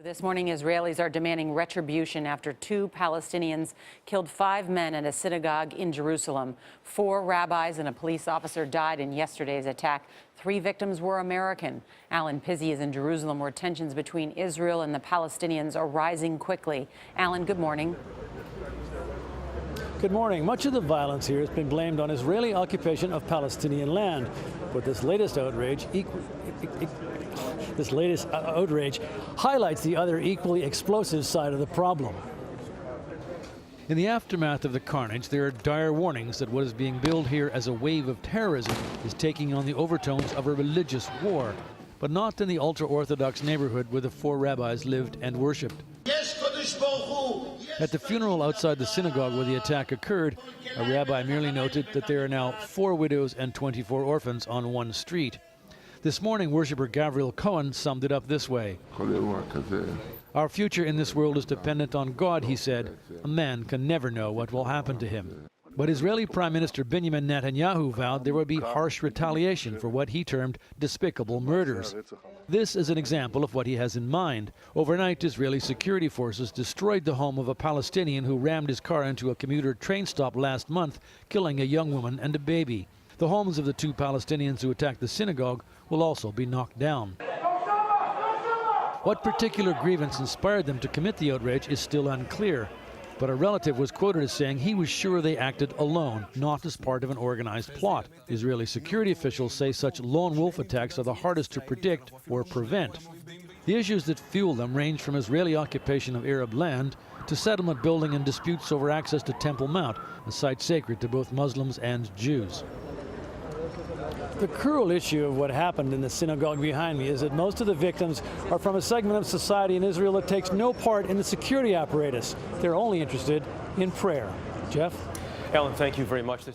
This morning, Israelis are demanding retribution after 2 Palestinians killed 5 men at a synagogue in Jerusalem. 4 rabbis and a police officer died in yesterday's attack. 3 victims were American. Alan Pizzey is in Jerusalem, where tensions between Israel and the Palestinians are rising quickly. Alan, good morning. Good morning. Much of the violence here has been blamed on Israeli occupation of Palestinian land. But this latest outrage highlights the other equally explosive side of the problem. In the aftermath of the carnage, there are dire warnings that what is being billed here as a wave of terrorism is taking on the overtones of a religious war, but not in the ultra-Orthodox neighborhood where the 4 rabbis lived and worshipped. At the funeral outside the synagogue where the attack occurred, a rabbi merely noted that there are now 4 widows and 24 orphans on one street. This morning, worshipper Gabriel Cohen summed it up this way. Our future in this world is dependent on God, he said. A man can never know what will happen to him. But Israeli Prime Minister Benjamin Netanyahu vowed there would be harsh retaliation for what he termed despicable murders. This is an example of what he has in mind. Overnight, Israeli security forces destroyed the home of a Palestinian who rammed his car into a commuter train stop last month, killing a young woman and a baby. The homes of the 2 Palestinians who attacked the synagogue will also be knocked down. What particular grievance inspired them to commit the outrage is still unclear. But a relative was quoted as saying he was sure they acted alone, not as part of an organized plot. Israeli security officials say such lone wolf attacks are the hardest to predict or prevent. The issues that fuel them range from Israeli occupation of Arab land to settlement building and disputes over access to Temple Mount, a site sacred to both Muslims and Jews. The cruel issue of what happened in the synagogue behind me is that most of the victims are from a segment of society in Israel that takes no part in the security apparatus. They're only interested in prayer. Jeff? Alan, thank you very much.